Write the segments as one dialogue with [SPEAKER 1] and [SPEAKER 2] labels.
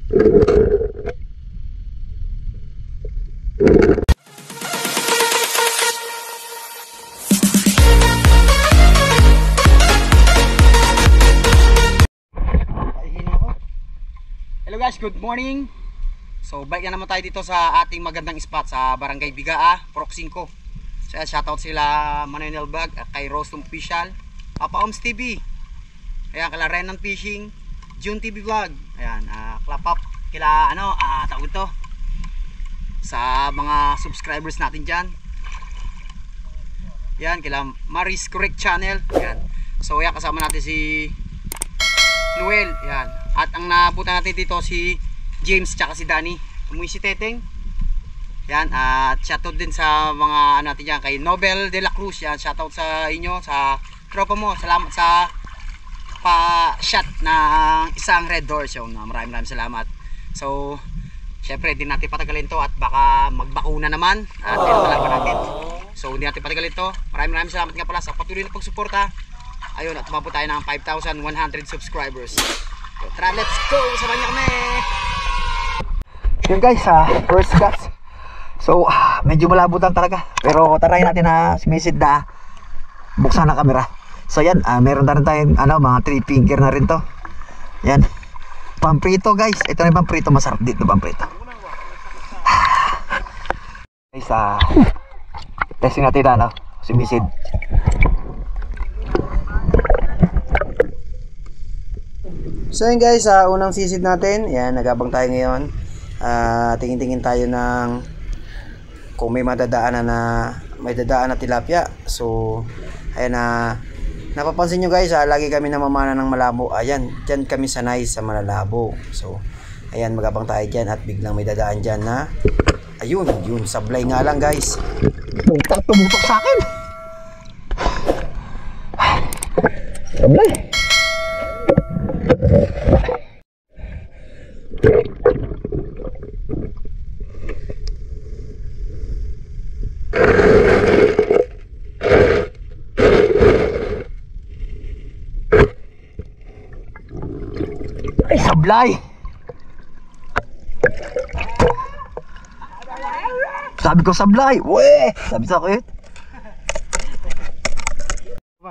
[SPEAKER 1] Hello guys, good morning. So balik na naman tayo dito sa ating magandang spot sa Barangay Bigaa, Purok 5. So shoutout sila Manuel Vlog at kay Rostum Official, Papa Oms TV, ayan, kala Renan Fishing, June TV Vlog, ayan, clap up kila tawag ito sa mga subscribers natin dyan, yan, kila Maris Correct Channel, yan. So ayan, kasama natin si Noel, yan. At ang nabutan natin dito si James tsaka si Danny. Umuwi si Teteng. Yan, at shoutout din sa mga natin dyan kay Nobel de la Cruz. Yan, shoutout sa inyo, sa tropa mo. Salamat sa pa-shot ng isang red doors. Yun, maraming salamat. So, syempre, hindi natin patagalin to at baka magbakuna naman. At pinapalaban natin. So, hindi natin patagalin to. Maraming salamat nga pala sa patuloy na pagsuporta. Ayun, at umabot tayo ng 5,100 subscribers. So, tara, let's go! Sama niyo kami! Yun guys, first cuts. So, medyo malabo lang talaga. Pero tarayin natin na sumisid na buksan na camera. So yan, meron na rin tayong mga 3 finger na rin to. Yan. Pamprito guys. Ito na yung pamprito. Masarap dito pamprito. Guys, testing natin na sumisid. So yun guys, unang sisid natin. Yan, nagabang tayo ngayon. Tingin-tingin tayo ng kung may dadaan na tilapia. So ayan, napapansin nyo guys, lagi kami namamana ng malabo. Ayan, dyan kami sanay sa malalabo. So ayan, magabang tayo dyan at biglang may dadaan dyan na ayun, yun, sablay nga lang guys. Tumutok sa akin. Sablay. Ay, sablay. Sabi ko sablay. Weh, sabi sa akin.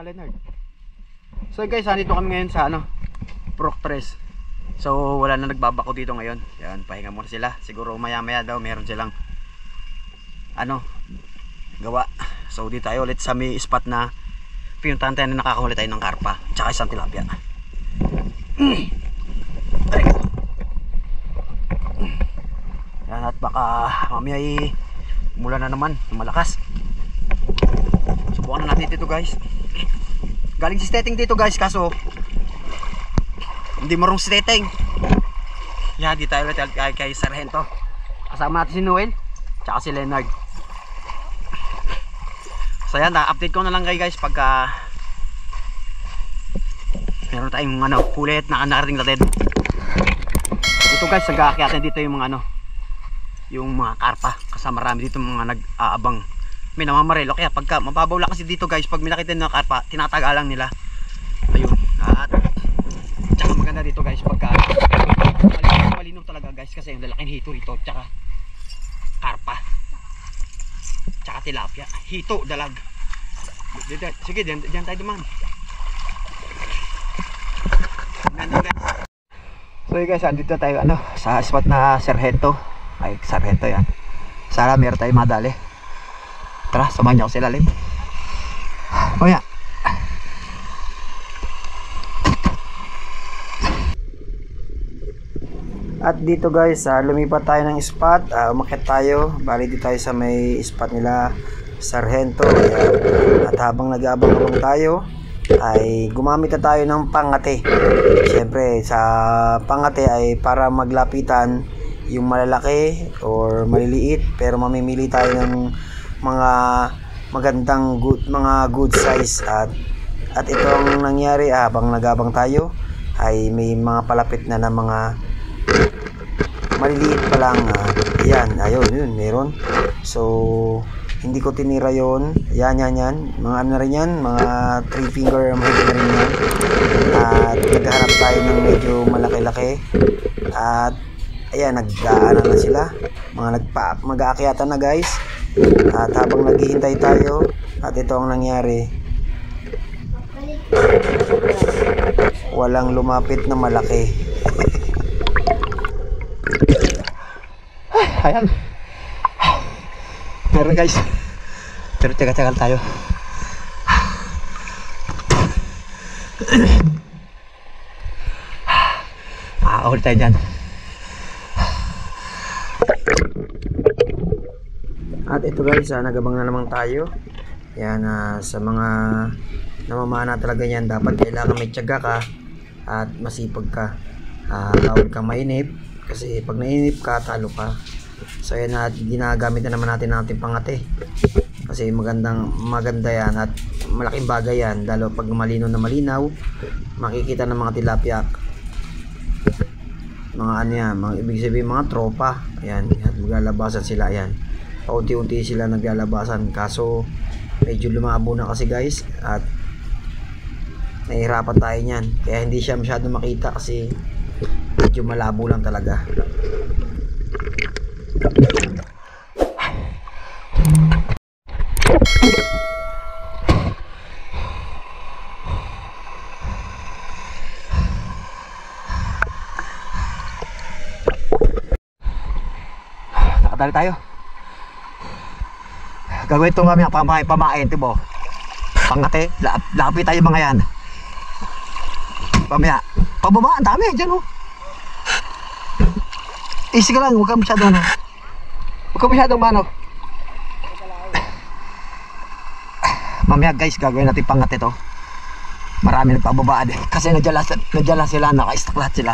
[SPEAKER 1] Leonard. So guys, dito kami ngayon sa Purok 3. So wala na nagbabako dito ngayon. Yan, pahinga muna sila. Siguro maya-maya daw meron silang gawa. So dito tayo ulit sa may spot na pinuntahan tayo na nakakahuli tayo ng karpa tsaka isang tilapia. Yan, at baka mamaya mula na naman malakas. Subukan na natin dito guys. Galing si Teteng dito guys, kaso hindi marunong si Teteng. Yan, di tayo ulit kay Sargento. Kasama natin si Noel tsaka si Leonard. So yan, update ko na lang kayo guys pagka meron tayong kulit na nakarating natin. Dito guys, nag-aakyatan dito yung mga yung mga karpa. Kasi marami dito mga nag-aabang. May namamarelo. Kaya pagka mababaw lang kasi dito guys, pag minakita ng karpa, tinatagalang nila. Ayun. At tsaka maganda dito guys pagka malinaw talaga guys, kasi yung lalaking hito rito tsaka karpa tsaka tilapia. Hito, dalag. Sige, dyan tayo duman. So guys, andito tayo sa spot na Sargento. Ay, Sargento yan. Sana meron tayo madali. Tara, samahan niyo ako sa ilalim. O yan. At dito guys, lumipat tayo ng spot. Umakyat tayo. Bali dito tayo sa may spot nila Sargento. Ayan. At habang nag-aabang tayo, ay gumamit na tayo ng pangate. Siyempre sa pangate ay para maglapitan yung malalaki or maliliit, pero mamimili tayo ng mga magandang mga good size. At ito ang nangyari, habang nagabang tayo ay may mga palapit na mga maliliit pa lang. Yan, ayun, yun, meron. So hindi ko tinira yon. Yan. Mga rin yan. Mga 3 finger mahigit na rin yan. At naghahanap tayo ng medyo malaki-laki. At
[SPEAKER 2] ayan, nag-aana na sila. Mag-aakyatan na guys. At habang naghihintay tayo, at ito ang nangyari. Walang lumapit na malaki.
[SPEAKER 1] Ayan. Meron guys. Pero tsaga-tsagal tayo. Makakahuli tayo dyan.
[SPEAKER 2] At ito guys, nagabang na naman tayo. Yan, sa mga namamana talaga yan, dapat kailangan may tiyaga ka at masipag ka. Bawal ka mainip, kasi pag nainip ka, talo ka. So yan, at ginagamit na naman natin ang ating pangate. Kasi maganda yan at malaking bagay yan, lalo pag malinaw na malinaw, makikita ng mga tilapia. Mga ano yan, mga ibig sabihin mga tropa. Ayan, maglalabasan sila yan. Paunti-unti sila naglalabasan, kaso medyo lumabo na kasi guys, at nahihirapan tayo niyan, kaya hindi siya masyado makita kasi medyo malabo lang talaga.
[SPEAKER 1] Nakatali tayo. Gagawin ito kami ang pamain, diba? Pangate, lapit tayo mga yan. Pamaya, pababa, ang dami dyan, oh. Easy ka lang, huwag ka masyadong mano. Mamaya guys, gagawin natin pangate to. Marami nagpababaan eh, kasi nadyan sila, naka-stack lahat sila.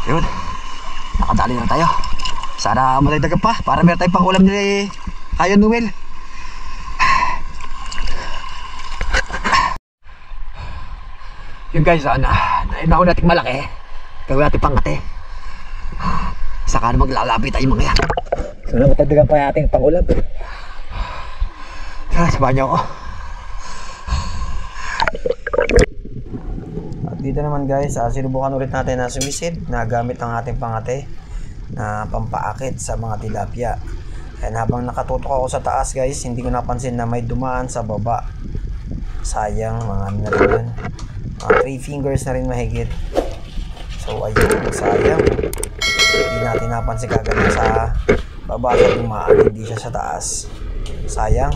[SPEAKER 1] Yun, nakadali na tayo. Sana madagdagan pa para meron tayong pang ulam ni Kayo Noel. Yun guys, nauna natin malaki. Gawin natin pangate. Saka na maglalapit tayo mga yan. Sana matagdagan pa yung ating pang ulam. Sabahan niyo ako.
[SPEAKER 2] Dito naman guys, sinubukan ulit natin na sumisid na gamit ang ating pangate na pampaakit sa mga tilapia. And habang nakatutok ako sa taas guys, hindi ko napansin na may dumaan sa baba. Sayang, mga ano na rin yan, mga 3 fingers na rin mahigit. So ayun, sayang, hindi natin napansin kagad na sa baba siya dumaan, hindi siya sa taas. Sayang.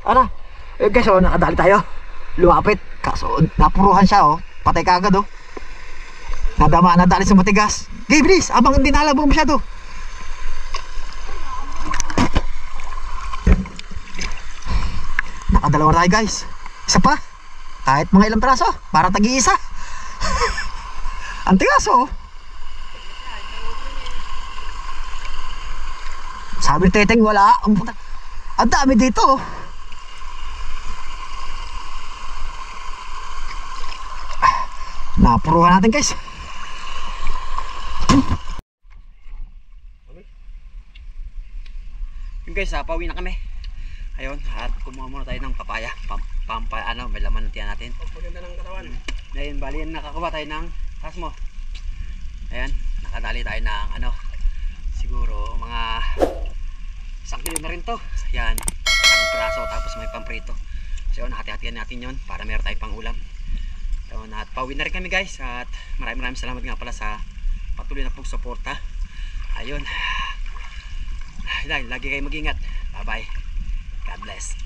[SPEAKER 1] Ano? Guys, nakadali tayo. Lumapit. Kaso, napuruhan siya, oh. Patay ka agad, oh. Nadali sa matigas. Okay, bilis. Abang hindi nalabo masyado. Nakadalawa tayo, guys. Isa pa. Kahit mga ilang peraso. Para tagi-isa. Ang tigas, oh. Sabi ni Teteng, wala. Ang dami dito, oh. Napuruhan natin guys. Yung guys, pauwi na kami. Ayun, at kumuha muna tayo ng papaya. May laman ng tiyan natin. Pagpaganda ng katawan. Ayun, bali nakakuha tayo ng taas mo. Ayan, nakadali tayo ng siguro mga 1 kilo na rin to. Ayan, 1 praso tapos may pamprito. So yun, hati-hatian natin yon para meron tayo pang ulam. Yun, at pauwi na rin kami guys, at maraming salamat nga pala sa patuloy na pagsuporta. Ayun, lagi kayo mag-ingat. Bye bye, God bless.